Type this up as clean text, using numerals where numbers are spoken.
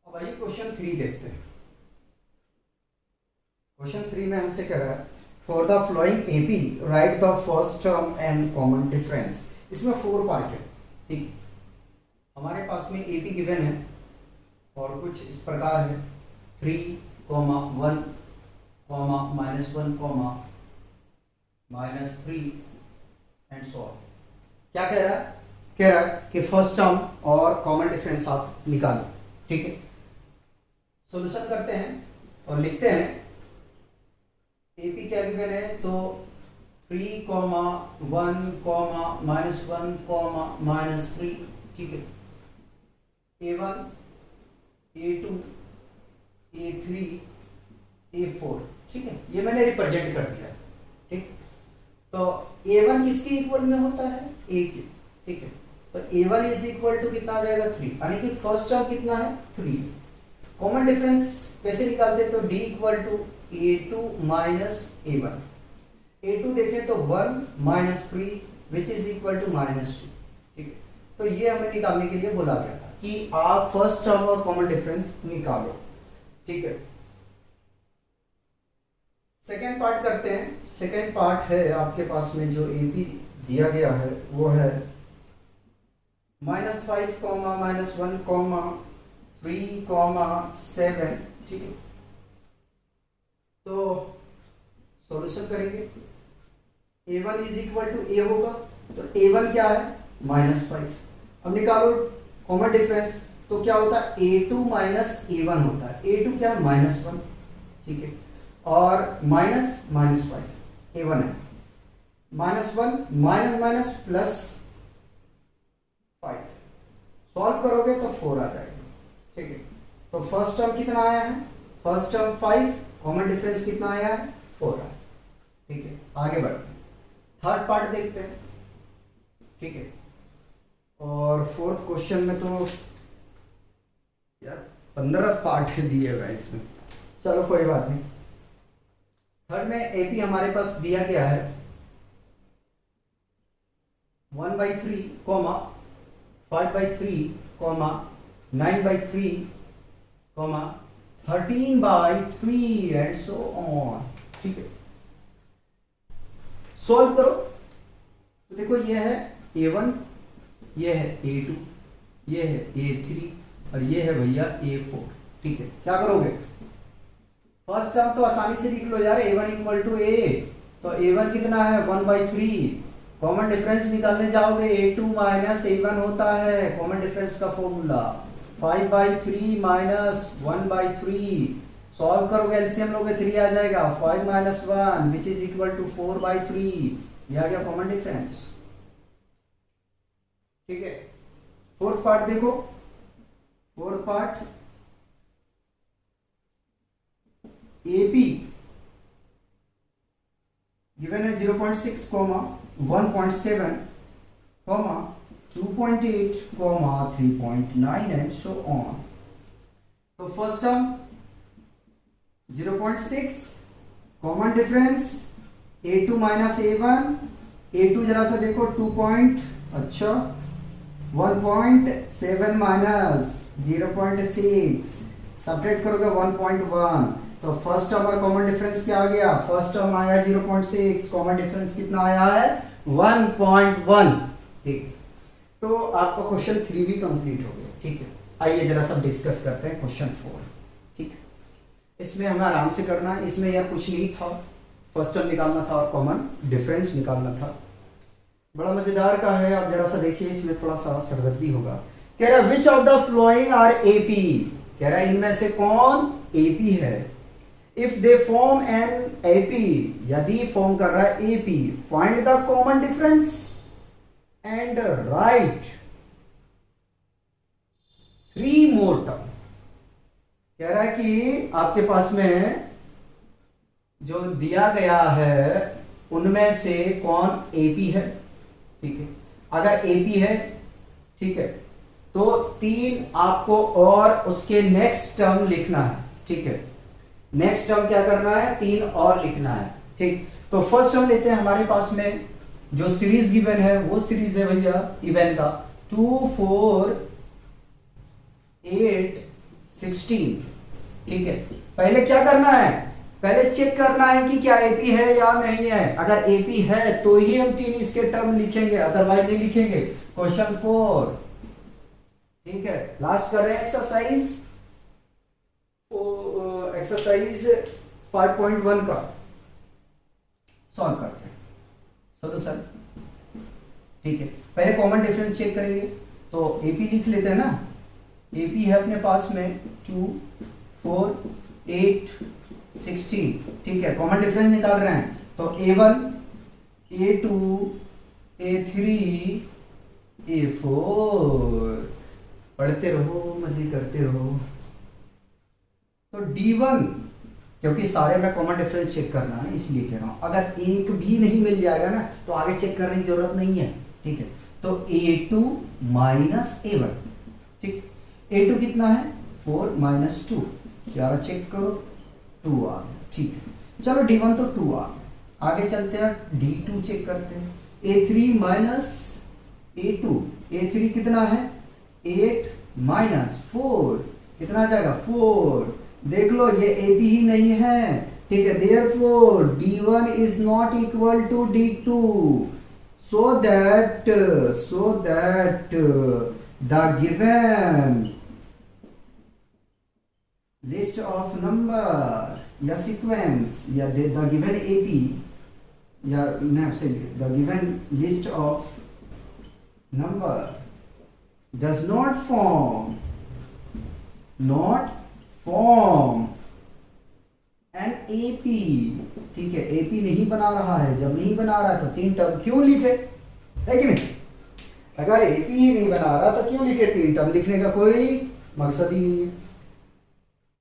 अब आइए क्वेश्चन 3 देखते हैं। क्वेश्चन 3 में हमसे कह रहा है for the flowing AP right the first term and common difference. इसमें 4 पार्ट है, ठीक है। हमारे पास में एपी गिवन है और कुछ इस प्रकार है 3, 1, -1, -3 एंड सो ऑन। क्या कह रहा है? कह रहा है कि फर्स्ट टर्म और कॉमन डिफरेंस आप निकालो, ठीक है। सॉल्यूशन करते हैं और लिखते हैं एपी क्या गिवन है, तो 3, 1, -1, -3, ठीक है। A1, A2, A3, A4, ठीक है। ये मैंने रिप्रेजेंट कर दिया, ठीक। तो A1 किसके इक्वल में होता है? A के, ठीक है। तो A1 इज इक्वल टू कितना आ जाएगा? 3, यानी कि फर्स्ट टर्म कितना है? 3। कॉमन डिफरेंस कैसे निकालते हैं? तो D equal to A2 minus A1। A2 देखें तो 1 -3 विच इज इक्वल टू -2, ठीक है। तो ये हमें निकालने के लिए बोला गया था कि आप फर्स्ट टर्म और कॉमन डिफरेंस निकालो, ठीक है। सेकेंड पार्ट करते हैं। सेकेंड पार्ट है आपके पास में जो एपी दिया गया है वो है -5, -1, 3, 7, ठीक है। तो सॉल्यूशन करेंगे। A1 is equal to A होगा, तो A1 क्या है? -5। अब निकालो कॉमन डिफरेंस, तो क्या होता है? A2 माइनस A1 होता है। A2 क्या है? -1, ठीक है। और माइनस -5 A1 है। -1 माइनस प्लस 5 सॉल्व करोगे तो 4 आ जाएगा, ठीक है। तो फर्स्ट टर्म कितना आया है? फर्स्ट टर्म 5, कॉमन डिफरेंस कितना आया है? 4 आया, ठीक है। आगे बढ़ते हैं, थर्ड पार्ट देखते हैं, ठीक है। और फोर्थ क्वेश्चन में तो यार 15 पार्ट दिए हुए हैं इसमें, चलो कोई बात नहीं। थर्ड में एपी हमारे पास दिया गया है 1/3, 5/3, 9/3, 13/3 एंड सो ऑन, ठीक है। सॉल्व करो तो देखो ये है A1, ये है A2, ये है A3 और ये है भैया A4, ठीक है। क्या करोगे? फर्स्ट टर्म तो आसानी से लिख लो यार, A1 इक्वल टू A, तो A1 कितना है? 1/3। कॉमन डिफरेंस निकालने जाओगे A2 माइनस A1 होता है कॉमन डिफरेंस का फॉर्मूला। 5/3 माइनस 1/3 सॉल्व करोगे, एलसीएम लोगे 3 आ जाएगा। 5 - 1 विच इज इक्वल टू 4/3, ये आ गया कॉमन डिफरेंस, ठीक है। फोर्थ पार्ट देखो, फोर्थ पार्ट एपी गिवन है 0.6, 1.7, 2.8, 3.9 एंड सो ऑन। तो first term 0.6, common difference A2 minus A1, A2 जरा सा देखो 2 1.7 माइनस 0.6 सब्ट्रैक्ट करोगे 1.1, तो फर्स्ट टर्म और कॉमन डिफरेंस क्या आ गया? फर्स्ट टर्म आया 0.6, कॉमन डिफरेंस कितना आया है? 1.1, ठीक। तो आपका क्वेश्चन 3 भी कंप्लीट हो गया, ठीक है। आइए जरा सब डिस्कस करते हैं क्वेश्चन 4, ठीक। इसमें हमें आराम से करना है, इसमें यार कुछ नहीं था, फर्स्ट टर्म निकालना था और कॉमन डिफरेंस निकालना था। बड़ा मजेदार का है, आप जरा सा देखिए, इसमें थोड़ा सा सरदर्दी होगा। कह रहा है which of the following are AP, कह रहा है इनमें से कौन एपी है। If they form an AP, यदि फॉर्म कर रहा है AP, find the common difference and write 3 more term. कह रहा है कि आपके पास में जो दिया गया है उनमें से कौन एपी है, ठीक है। अगर एपी है, ठीक है, तो 3 आपको और उसके नेक्स्ट टर्म लिखना है, ठीक है। नेक्स्ट टर्म क्या करना है? 3 और लिखना है, ठीक। तो फर्स्ट टर्म लेते हैं, हमारे पास में जो सीरीज गिवन है वो सीरीज है भैया इवन का 2, 4, 8, 16। ठीक है, पहले क्या करना है, पहले चेक करना है कि क्या एपी है या नहीं है। अगर एपी है तो ही हम 3 इसके टर्म लिखेंगे, अदरवाइज नहीं लिखेंगे। क्वेश्चन 4। ठीक है, लास्ट कर रहे हैं एक्सरसाइज 5.1 का सॉल्व करते हैं सॉल्यूशन। ठीक है, पहले कॉमन डिफरेंस चेक करेंगे। तो एपी लिख लेते हैं ना, एपी है अपने पास में 2 4 8 16। ठीक है, कॉमन डिफरेंस निकाल रहे हैं तो A1 A2 A3 A4, पढ़ते रहो मजे करते रहो। तो D1, क्योंकि सारे में कॉमन डिफरेंस चेक करना है इसलिए कह रहा हूं, अगर एक भी नहीं मिल जाएगा ना तो आगे चेक करने की जरूरत नहीं है। ठीक है, तो A2 माइनस A1। ठीक, A2 कितना है 4 माइनस 2, यार चेक करो 2 आ गया। ठीक है, चलो D1 तो 2 आ गया। आगे चलते हैं D2 चेक करते हैं। A3 माइनस A2, A3 कितना है 8 माइनस 4, कितना आ जाएगा 4। देख लो ये AB ही नहीं है। ठीक है, therefore D1 is not equal to D2, so that the given list of number या sequence या the given AP या नहीं सही, the given list of number does not form an AP। ठीक है, AP नहीं बना रहा है, जब नहीं बना रहा है तो 3 टर्म क्यों लिखे, है कि नहीं। अगर AP ही नहीं बना रहा तो क्यों लिखे 3 टर्म, लिखने का कोई मकसद ही नहीं है।